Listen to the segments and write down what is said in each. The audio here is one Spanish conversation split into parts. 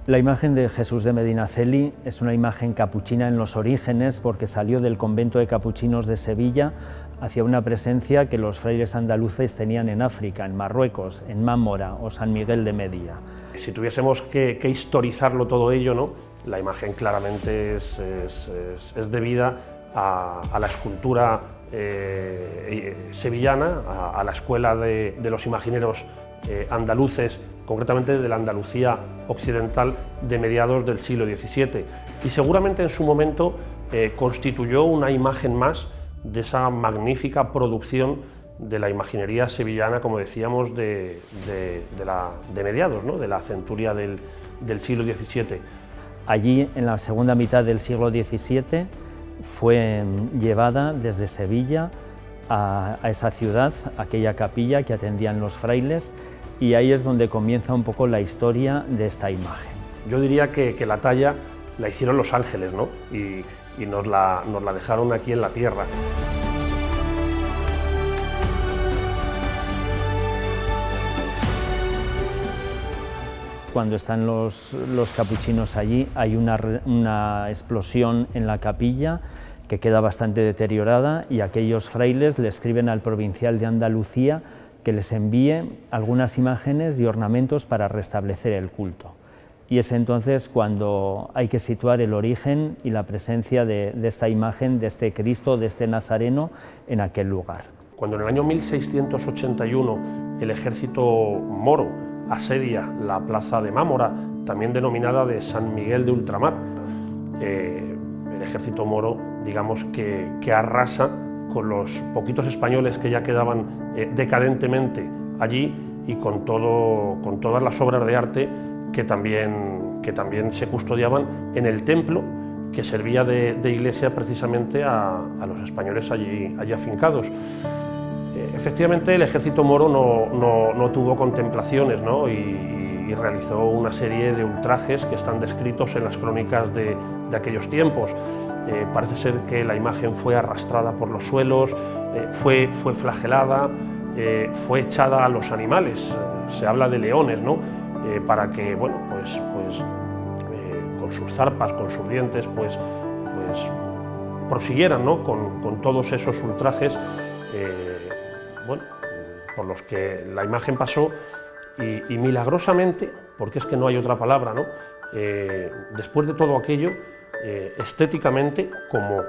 La imagen de Jesús de Medinaceli es una imagen capuchina en los orígenes porque salió del convento de capuchinos de Sevilla hacia una presencia que los frailes andaluces tenían en África, en Marruecos, en Mámora o San Miguel de Media. Si tuviésemos que historizarlo todo ello, ¿no? La imagen claramente es debida a la escultura sevillana, a la escuela de los imagineros andaluces, concretamente de la Andalucía occidental de mediados del siglo XVII, y seguramente en su momento constituyó una imagen más de esa magnífica producción de la imaginería sevillana, como decíamos, de mediados, ¿no? De la centuria del siglo XVII. Allí, en la segunda mitad del siglo XVII, fue llevada desde Sevilla a esa ciudad, aquella capilla que atendían los frailes, y ahí es donde comienza un poco la historia de esta imagen. Yo diría que la talla la hicieron los ángeles, ¿no? y nos la dejaron aquí en la tierra. Cuando están los capuchinos allí, hay una explosión en la capilla que queda bastante deteriorada, y aquellos frailes le escriben al provincial de Andalucía que les envíe algunas imágenes y ornamentos para restablecer el culto. Y es entonces cuando hay que situar el origen y la presencia de esta imagen, de este Cristo, de este Nazareno, en aquel lugar. Cuando en el año 1681 el ejército moro asedia la plaza de Mámora, también denominada de San Miguel de Ultramar, el ejército moro, digamos que arrasa con los poquitos españoles que ya quedaban decadentemente allí, y con todas las obras de arte que también se custodiaban en el templo que servía de iglesia precisamente a los españoles allí afincados. Efectivamente, el ejército moro no tuvo contemplaciones, ¿no? y realizó una serie de ultrajes que están descritos en las crónicas de aquellos tiempos. Parece ser que la imagen fue arrastrada por los suelos, fue flagelada, fue echada a los animales, se habla de leones, ¿no? Para que, bueno, pues con sus zarpas, con sus dientes, pues prosiguieran, ¿no? con todos esos ultrajes, bueno, por los que la imagen pasó, y milagrosamente, porque es que no hay otra palabra, ¿no? Después de todo aquello, estéticamente,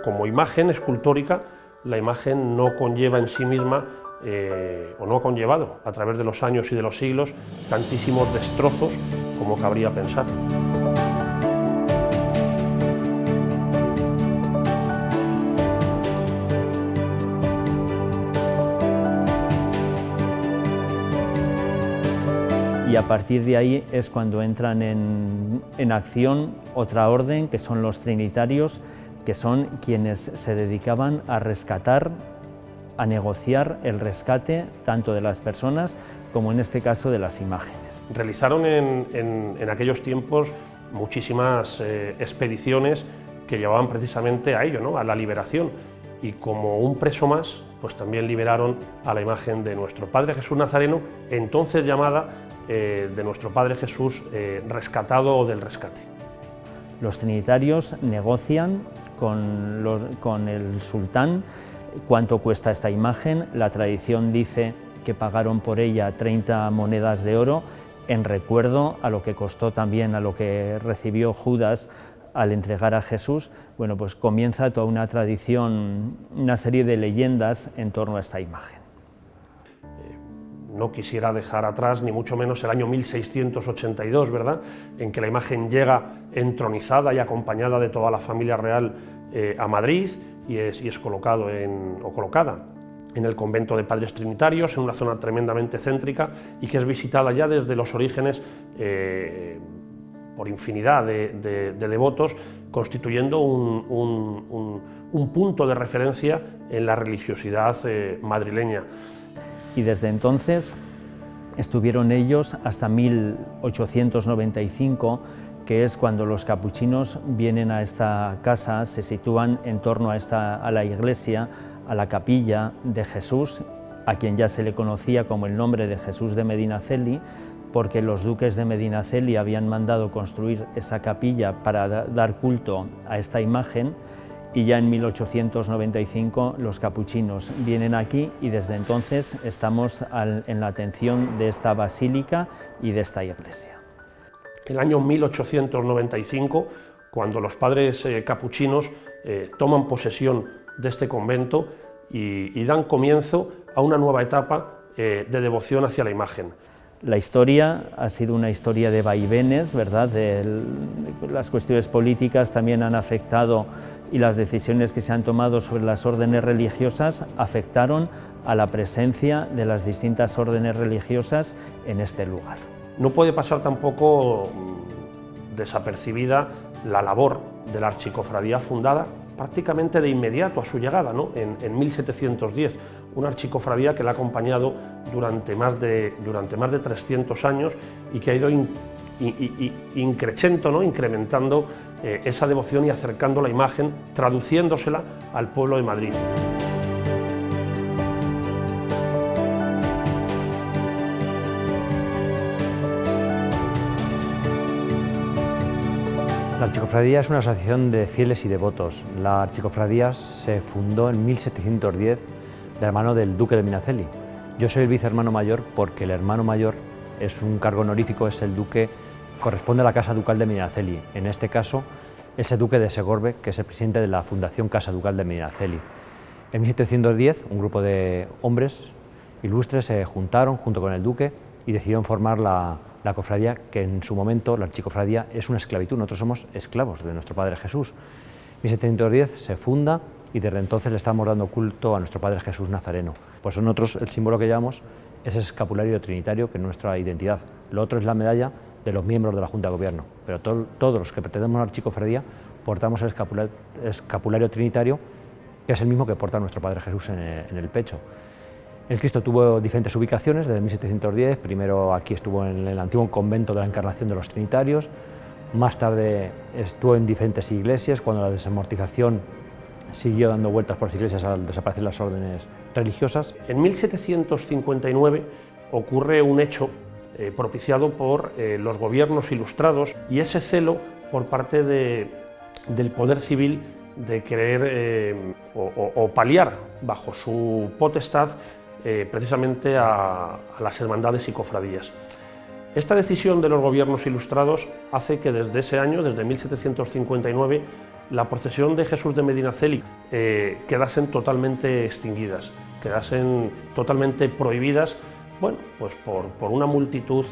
como imagen escultórica, la imagen no conlleva en sí misma, o no ha conllevado a través de los años y de los siglos, tantísimos destrozos como cabría pensar. Y a partir de ahí es cuando entran en acción otra orden, que son los trinitarios, que son quienes se dedicaban a rescatar, a negociar el rescate tanto de las personas como en este caso de las imágenes. Realizaron en aquellos tiempos muchísimas expediciones que llevaban precisamente a ello, ¿no? A la liberación, y como un preso más, pues también liberaron a la imagen de nuestro Padre Jesús Nazareno, entonces llamada de nuestro Padre Jesús rescatado o del rescate. Los trinitarios negocian con el sultán cuánto cuesta esta imagen. La tradición dice que pagaron por ella 30 monedas de oro, en recuerdo a lo que costó también, a lo que recibió Judas al entregar a Jesús. Bueno, pues comienza toda una tradición, una serie de leyendas en torno a esta imagen. No quisiera dejar atrás ni mucho menos el año 1682, ¿verdad?, en que la imagen llega entronizada y acompañada de toda la familia real a Madrid, y es colocada en el convento de Padres Trinitarios, en una zona tremendamente céntrica, y que es visitada ya desde los orígenes por infinidad de devotos, constituyendo un punto de referencia en la religiosidad madrileña. Y desde entonces estuvieron ellos hasta 1895, que es cuando los capuchinos vienen a esta casa, se sitúan en torno a la iglesia, a la capilla de Jesús, a quien ya se le conocía como el nombre de Jesús de Medinaceli, porque los duques de Medinaceli habían mandado construir esa capilla para dar culto a esta imagen, y ya en 1895 los capuchinos vienen aquí y desde entonces estamos en la atención de esta basílica y de esta iglesia. El año 1895, cuando los padres capuchinos toman posesión de este convento y dan comienzo a una nueva etapa de devoción hacia la imagen. La historia ha sido una historia de vaivenes, ¿verdad? Las cuestiones políticas también han afectado, y las decisiones que se han tomado sobre las órdenes religiosas afectaron a la presencia de las distintas órdenes religiosas en este lugar. No puede pasar tampoco desapercibida la labor de la archicofradía fundada prácticamente de inmediato a su llegada, ¿no? en 1710, una archicofradía que la ha acompañado durante más de 300 años y que ha ido increciendo, ¿no? Incrementando esa devoción y acercando la imagen, traduciéndosela al pueblo de Madrid. La Archicofradía es una asociación de fieles y devotos. La Archicofradía se fundó en 1710 de la mano del duque de Medinaceli. Yo soy el vicehermano mayor porque el hermano mayor es un cargo honorífico, es el duque, corresponde a la Casa Ducal de Medinaceli. En este caso es el duque de Segorbe, que es el presidente de la Fundación Casa Ducal de Medinaceli. En 1710 un grupo de hombres ilustres se juntaron junto con el duque y decidieron formar la cofradía, que en su momento la archicofradía es una esclavitud, nosotros somos esclavos de nuestro Padre Jesús. En 1710 se funda y desde entonces le estamos dando culto a nuestro Padre Jesús Nazareno. Pues nosotros el símbolo que llevamos es el escapulario trinitario, que es nuestra identidad. Lo otro es la medalla de los miembros de la Junta de Gobierno, pero todos los que pertenecemos a la archicofradía portamos el escapulario trinitario, que es el mismo que porta nuestro Padre Jesús en el pecho. El Cristo tuvo diferentes ubicaciones desde 1710, primero aquí estuvo en el antiguo convento de la Encarnación de los Trinitarios, más tarde estuvo en diferentes iglesias, cuando la desamortización siguió dando vueltas por las iglesias al desaparecer las órdenes religiosas. En 1759 ocurre un hecho propiciado por los gobiernos ilustrados y ese celo por parte del poder civil de querer o paliar bajo su potestad precisamente a las hermandades y cofradías. Esta decisión de los gobiernos ilustrados hace que desde ese año, desde 1759, la procesión de Jesús de Medinaceli quedasen totalmente extinguidas, quedasen totalmente prohibidas, bueno, pues por una multitud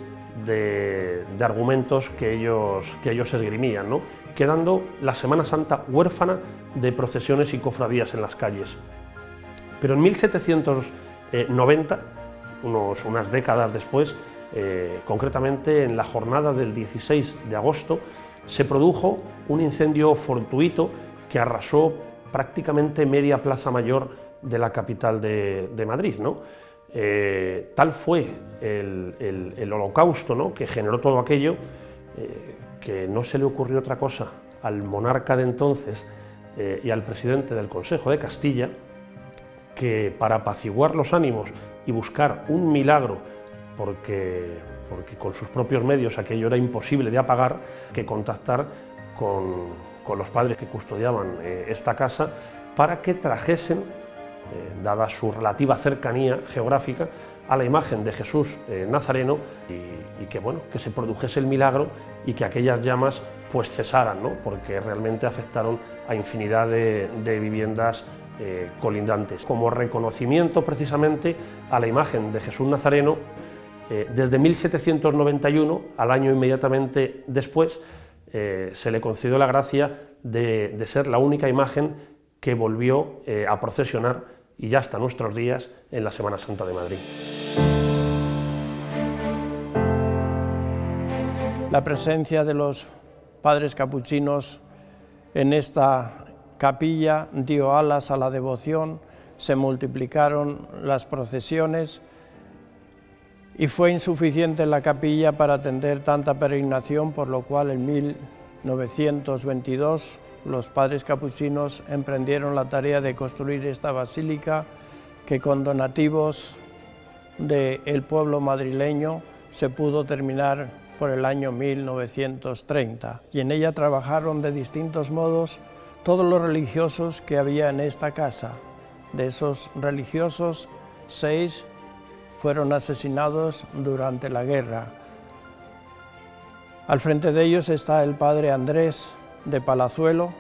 de argumentos que ellos esgrimían, ¿no? Quedando la Semana Santa huérfana de procesiones y cofradías en las calles. Pero en 1790, unas décadas después, concretamente en la jornada del 16 de agosto, se produjo un incendio fortuito que arrasó prácticamente media plaza mayor de la capital de Madrid, ¿no? Tal fue el holocausto, ¿no?, que generó todo aquello, que no se le ocurrió otra cosa al monarca de entonces y al presidente del Consejo de Castilla que, para apaciguar los ánimos y buscar un milagro, porque con sus propios medios aquello era imposible de apagar, que contactar con los padres que custodiaban esta casa para que trajesen, dada su relativa cercanía geográfica, a la imagen de Jesús Nazareno y que, bueno, que se produjese el milagro y que aquellas llamas pues cesaran, ¿no?, porque realmente afectaron a infinidad de viviendas colindantes. Como reconocimiento precisamente a la imagen de Jesús Nazareno, desde 1791, al año inmediatamente después, se le concedió la gracia de ser la única imagen que volvió a procesionar, y ya hasta nuestros días, en la Semana Santa de Madrid. La presencia de los padres capuchinos en esta capilla dio alas a la devoción, se multiplicaron las procesiones y fue insuficiente la capilla para atender tanta peregrinación, por lo cual en 1922 los padres capuchinos emprendieron la tarea de construir esta basílica, que con donativos del pueblo madrileño se pudo terminar por el año 1930 y en ella trabajaron de distintos modos todos los religiosos que había en esta casa. De esos religiosos, 6 fueron asesinados durante la guerra. Al frente de ellos está el padre Andrés de Palazuelo,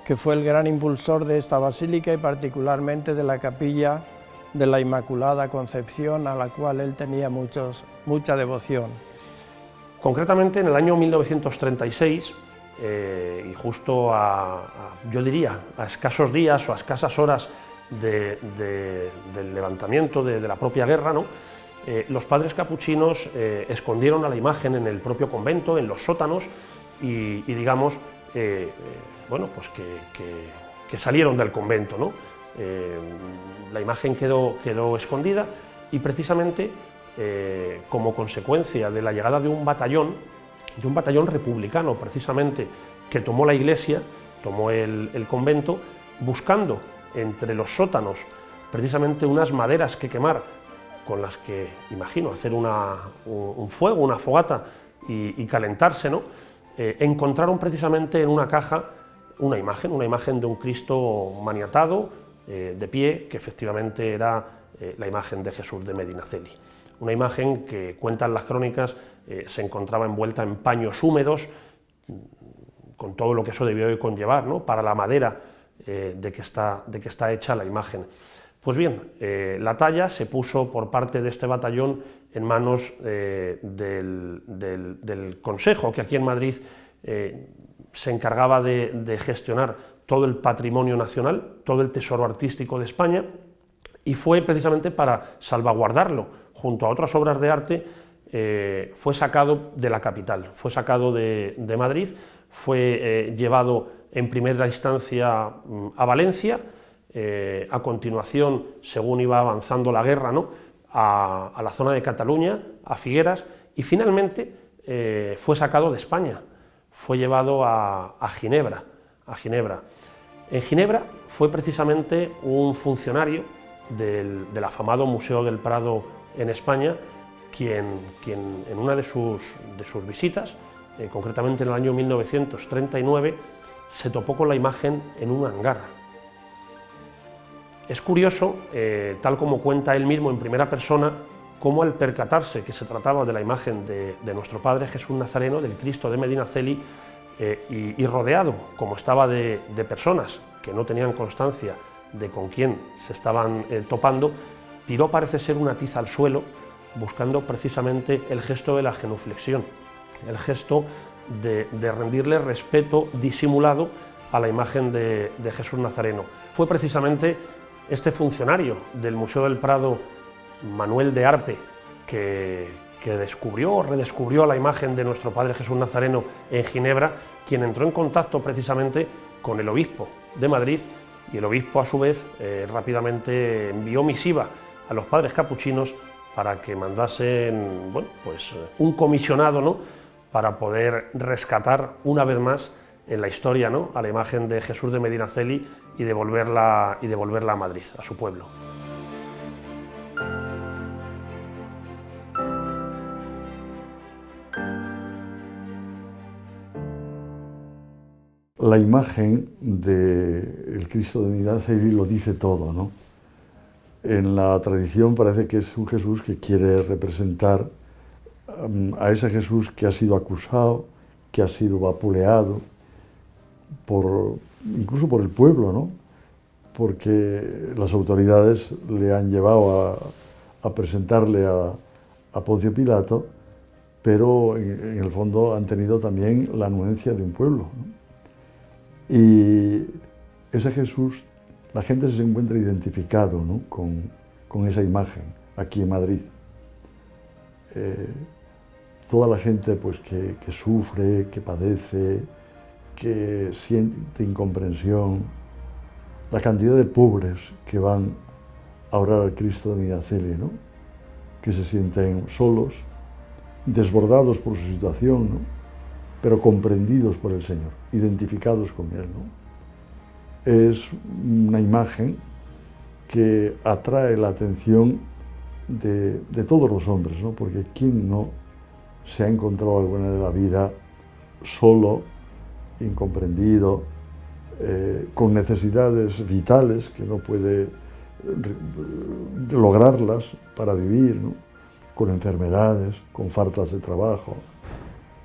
que fue el gran impulsor de esta basílica y particularmente de la capilla de la Inmaculada Concepción, a la cual él tenía mucha devoción. Concretamente en el año 1936, y justo yo diría, a escasos días o a escasas horas del levantamiento de la propia guerra, ¿no? Los padres capuchinos escondieron a la imagen en el propio convento, en los sótanos, y digamos, bueno, pues que salieron del convento, ¿no? La imagen quedó escondida y precisamente como consecuencia de la llegada de un batallón republicano, precisamente, que tomó la iglesia, tomó el convento, buscando entre los sótanos precisamente unas maderas que quemar, con las que, imagino, hacer un fuego, una fogata y calentarse, ¿no? Encontraron precisamente en una caja una imagen de un Cristo maniatado, de pie, que efectivamente era la imagen de Jesús de Medinaceli. Una imagen que, cuentan las crónicas, se encontraba envuelta en paños húmedos, con todo lo que eso debió de conllevar, ¿no? Para la madera de que está hecha la imagen. Pues bien, la talla se puso por parte de este batallón en manos del Consejo, que aquí en Madrid se encargaba de gestionar todo el patrimonio nacional, todo el tesoro artístico de España, y fue precisamente para salvaguardarlo junto a otras obras de arte. Fue sacado de la capital, fue sacado de Madrid, fue llevado en primera instancia a Valencia, a continuación, según iba avanzando la guerra, ¿no? a la zona de Cataluña, a Figueras, y finalmente fue sacado de España, fue llevado a Ginebra. En Ginebra fue precisamente un funcionario del afamado Museo del Prado en España quien en una de sus visitas, concretamente en el año 1939, se topó con la imagen en un hangar. Es curioso, tal como cuenta él mismo en primera persona, cómo al percatarse que se trataba de la imagen de nuestro Padre Jesús Nazareno, del Cristo de Medinaceli, y rodeado, como estaba, de personas que no tenían constancia de con quién se estaban topando, tiró, parece ser, una tiza al suelo, buscando precisamente el gesto de la genuflexión, el gesto de rendirle respeto disimulado a la imagen de Jesús Nazareno. Fue precisamente este funcionario del Museo del Prado, Manuel de Arpe, que descubrió o redescubrió la imagen de nuestro Padre Jesús Nazareno en Ginebra, quien entró en contacto precisamente con el obispo de Madrid, y el obispo, a su vez, rápidamente envió misiva a los padres capuchinos para que mandasen, bueno, pues, un comisionado, ¿no?, para poder rescatar una vez más en la historia, ¿no?, a la imagen de Jesús de Medinaceli y devolverla a Madrid, a su pueblo. La imagen del Cristo de Medinaceli lo dice todo, ¿no? En la tradición parece que es un Jesús que quiere representar a ese Jesús que ha sido acusado, que ha sido vapuleado, incluso por el pueblo, ¿no? Porque las autoridades le han llevado a presentarle a Poncio Pilato, pero en el fondo han tenido también la anuencia de un pueblo, ¿no? Y ese Jesús, la gente se encuentra identificado, ¿no?, con esa imagen aquí en Madrid. Toda la gente, pues, que sufre, que padece, que siente incomprensión, la cantidad de pobres que van a orar al Cristo de Medinaceli, ¿no?, que se sienten solos, desbordados por su situación, ¿no?, pero comprendidos por el Señor, identificados con Él, ¿no? Es una imagen que atrae la atención de todos los hombres, ¿no? Porque ¿quién no se ha encontrado alguna de la vida solo, incomprendido, con necesidades vitales que no puede lograrlas para vivir, ¿no? Con enfermedades, con faltas de trabajo?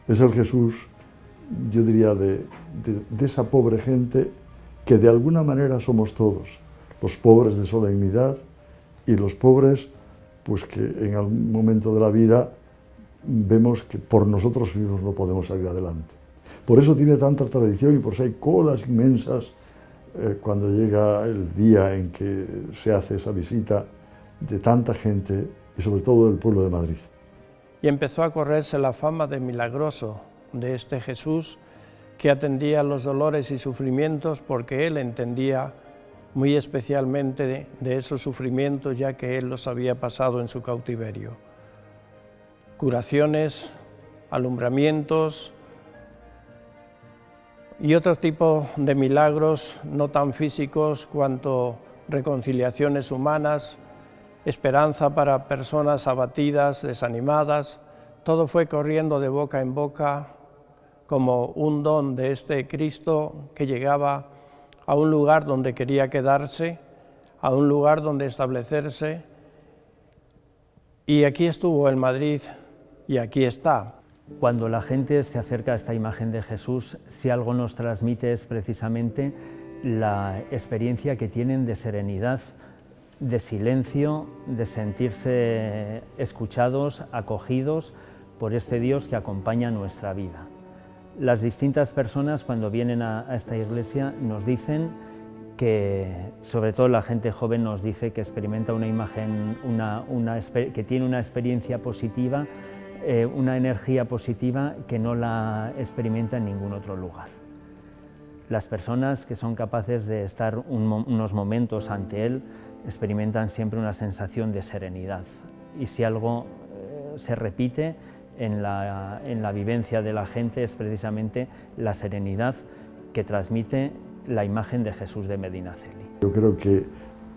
Es el Jesús, yo diría, de esa pobre gente que de alguna manera somos todos, los pobres de solemnidad y los pobres pues que en algún momento de la vida vemos que por nosotros mismos no podemos salir adelante. Por eso tiene tanta tradición y por eso hay colas inmensas cuando llega el día en que se hace esa visita de tanta gente y sobre todo del pueblo de Madrid. Y empezó a correrse la fama de milagroso de este Jesús que atendía los dolores y sufrimientos porque él entendía muy especialmente de esos sufrimientos ya que él los había pasado en su cautiverio. Curaciones, alumbramientos y otro tipo de milagros no tan físicos cuanto reconciliaciones humanas, esperanza para personas abatidas, desanimadas. Todo fue corriendo de boca en boca como un don de este Cristo que llegaba a un lugar donde quería quedarse, a un lugar donde establecerse. Y aquí estuvo en Madrid y aquí está. Cuando la gente se acerca a esta imagen de Jesús, si algo nos transmite es precisamente la experiencia que tienen de serenidad, de silencio, de sentirse escuchados, acogidos por este Dios que acompaña nuestra vida. Las distintas personas cuando vienen a esta iglesia nos dicen que, sobre todo la gente joven nos dice que experimenta una imagen, que tiene una experiencia positiva, una energía positiva que no la experimenta en ningún otro lugar. Las personas que son capaces de estar unos momentos ante Él experimentan siempre una sensación de serenidad. Y si algo se repite en la vivencia de la gente es precisamente la serenidad que transmite la imagen de Jesús de Medinaceli. Yo creo que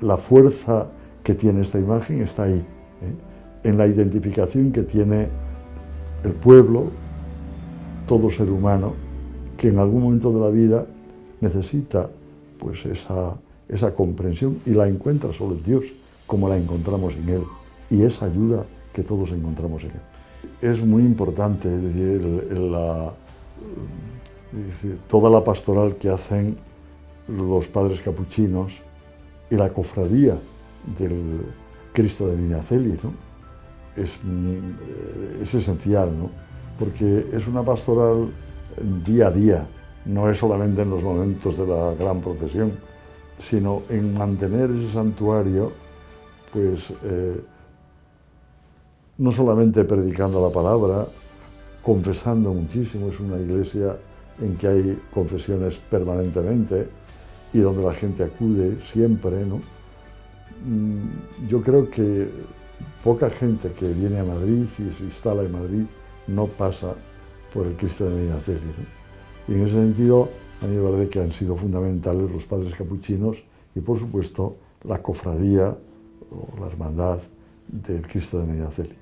la fuerza que tiene esta imagen está ahí, en la identificación que tiene el pueblo, todo ser humano, que en algún momento de la vida necesita pues esa comprensión y la encuentra solo en Dios, como la encontramos en Él, y esa ayuda que todos encontramos en Él. Es muy importante, es decir, toda la pastoral que hacen los padres capuchinos y la cofradía del Cristo de Medinaceli, ¿no? Es esencial, ¿no? Porque es una pastoral día a día, no es solamente en los momentos de la gran procesión, sino en mantener ese santuario, pues no solamente predicando la palabra, confesando muchísimo. Es una iglesia en que hay confesiones permanentemente y donde la gente acude siempre, ¿no? Yo creo que poca gente que viene a Madrid y se instala en Madrid no pasa por el Cristo de Medinaceli, ¿no? Y en ese sentido, a mí me parece que han sido fundamentales los padres capuchinos y, por supuesto, la cofradía o la hermandad del Cristo de Medinaceli.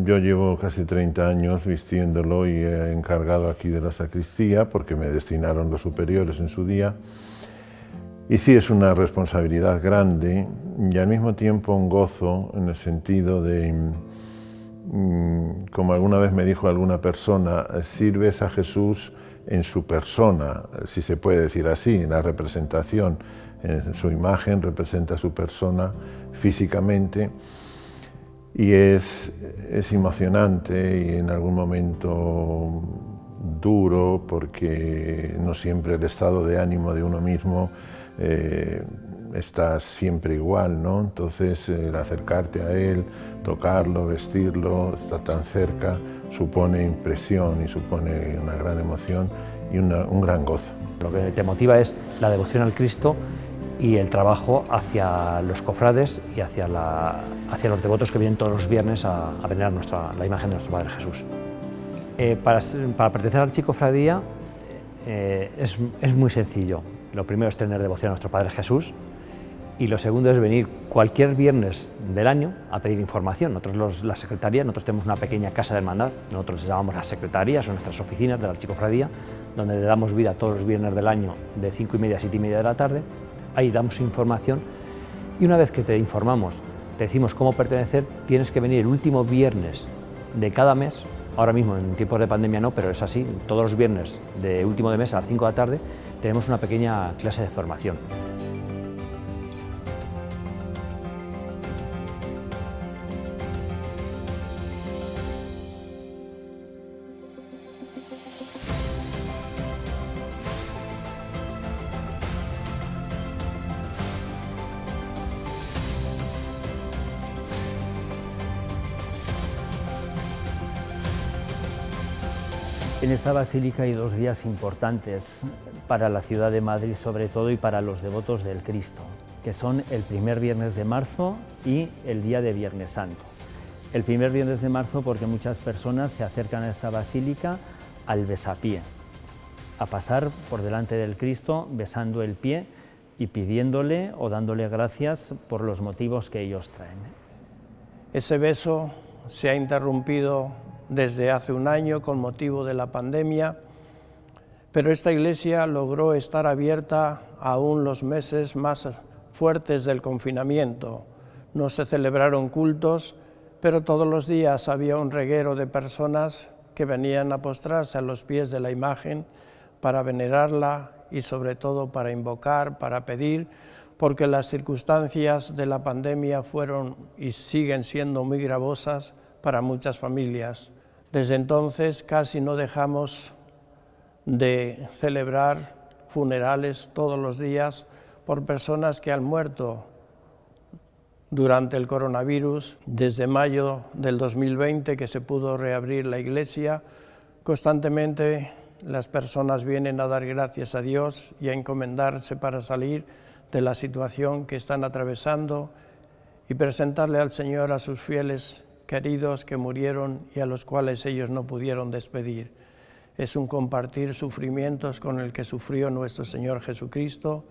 Yo llevo casi 30 años vistiéndolo y he encargado aquí de la sacristía porque me destinaron los superiores en su día. Y sí, es una responsabilidad grande y al mismo tiempo un gozo en el sentido de, como alguna vez me dijo alguna persona, sirves a Jesús en su persona, si se puede decir así, en la representación, en su imagen representa su persona físicamente. Y es emocionante y en algún momento duro porque no siempre el estado de ánimo de uno mismo está siempre igual, ¿no? Entonces el acercarte a él, tocarlo, vestirlo, estar tan cerca, supone impresión y supone una gran emoción y un gran gozo. Lo que te motiva es la devoción al Cristo y el trabajo hacia los cofrades y hacia los devotos que vienen todos los viernes a venerar la imagen de nuestro Padre Jesús. Para pertenecer a la archicofradía Es muy sencillo. Lo primero es tener devoción a nuestro Padre Jesús, y lo segundo es venir cualquier viernes del año a pedir información. Nosotros, la secretaría, nosotros tenemos una pequeña casa de hermandad, nosotros les llamamos las secretarías, son nuestras oficinas de la Archicofradía, donde le damos vida todos los viernes del año de 5:30 a 7:30 de la tarde. Ahí damos información, y una vez que te informamos, te decimos cómo pertenecer, tienes que venir el último viernes de cada mes. Ahora mismo en tiempos de pandemia no, pero es así, todos los viernes de último de mes a las 5 de la tarde tenemos una pequeña clase de formación. En esta basílica hay 2 días importantes para la ciudad de Madrid, sobre todo, y para los devotos del Cristo, que son el primer viernes de marzo y el día de Viernes Santo. El primer viernes de marzo porque muchas personas se acercan a esta basílica al besapié, a pasar por delante del Cristo besando el pie y pidiéndole o dándole gracias por los motivos que ellos traen. Ese beso se ha interrumpido desde hace un año con motivo de la pandemia, pero esta iglesia logró estar abierta aún los meses más fuertes del confinamiento. No se celebraron cultos, pero todos los días había un reguero de personas que venían a postrarse a los pies de la imagen para venerarla y sobre todo para invocar, para pedir, porque las circunstancias de la pandemia fueron y siguen siendo muy gravosas para muchas familias. Desde entonces casi no dejamos de celebrar funerales todos los días por personas que han muerto durante el coronavirus. Desde mayo del 2020, que se pudo reabrir la iglesia, constantemente las personas vienen a dar gracias a Dios y a encomendarse para salir de la situación que están atravesando y presentarle al Señor a sus fieles queridos que murieron y a los cuales ellos no pudieron despedir. Es un compartir sufrimientos con el que sufrió nuestro Señor Jesucristo,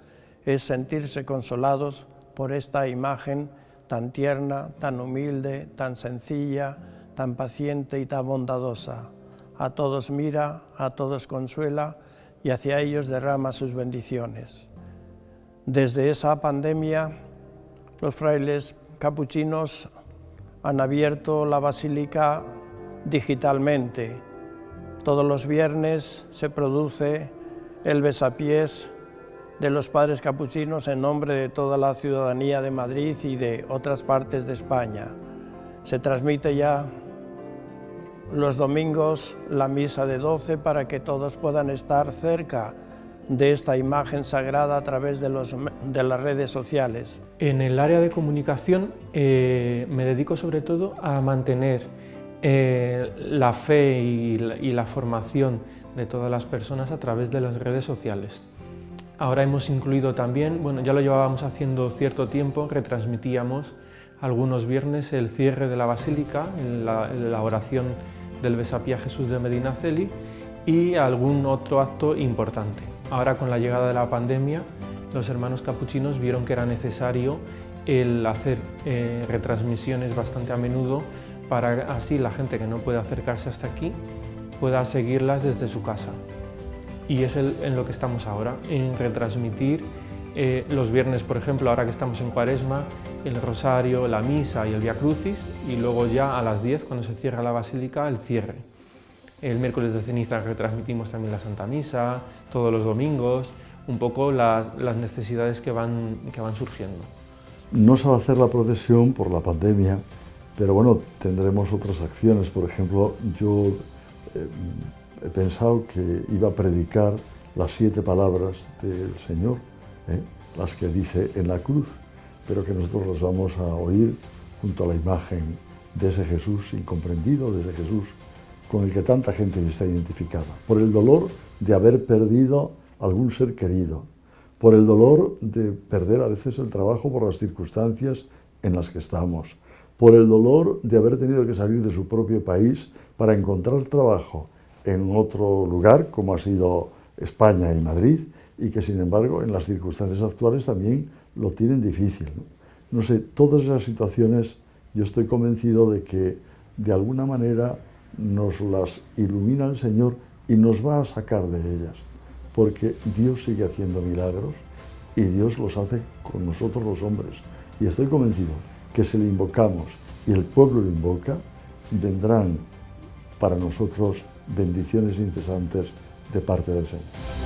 es sentirse consolados por esta imagen tan tierna, tan humilde, tan sencilla, tan paciente y tan bondadosa. A todos mira, a todos consuela y hacia ellos derrama sus bendiciones. Desde esa pandemia, los frailes capuchinos han abierto la basílica digitalmente. Todos los viernes se produce el besapiés de los padres capuchinos en nombre de toda la ciudadanía de Madrid y de otras partes de España. Se transmite ya los domingos la misa de 12 para que todos puedan estar cerca de esta imagen sagrada a través de las redes sociales. En el área de comunicación me dedico sobre todo a mantener la fe y la formación de todas las personas a través de las redes sociales. Ahora hemos incluido también, bueno, ya lo llevábamos haciendo cierto tiempo, retransmitíamos algunos viernes el cierre de la basílica, la oración del besapié a Jesús de Medinaceli y algún otro acto importante. Ahora, con la llegada de la pandemia, los hermanos capuchinos vieron que era necesario el hacer retransmisiones bastante a menudo para así la gente que no puede acercarse hasta aquí pueda seguirlas desde su casa. Y es en lo que estamos ahora, en retransmitir los viernes, por ejemplo, ahora que estamos en Cuaresma, el rosario, la misa y el Vía Crucis, y luego ya a las 10, cuando se cierra la basílica, el cierre. El miércoles de ceniza retransmitimos también la Santa Misa, todos los domingos, un poco las necesidades que van surgiendo. No se va a hacer la procesión por la pandemia, pero bueno, tendremos otras acciones. Por ejemplo, yo he pensado que iba a predicar las 7 palabras del Señor, las que dice en la cruz, pero que nosotros las vamos a oír junto a la imagen de ese Jesús incomprendido, de ese Jesús con el que tanta gente está identificada, por el dolor de haber perdido algún ser querido, por el dolor de perder a veces el trabajo por las circunstancias en las que estamos, por el dolor de haber tenido que salir de su propio país para encontrar trabajo en otro lugar, como ha sido España y Madrid, y que sin embargo en las circunstancias actuales también lo tienen difícil, ¿no? No sé, todas esas situaciones yo estoy convencido de que de alguna manera nos las ilumina el Señor y nos va a sacar de ellas, porque Dios sigue haciendo milagros y Dios los hace con nosotros los hombres. Y estoy convencido que si le invocamos y el pueblo lo invoca, vendrán para nosotros bendiciones incesantes de parte del Señor.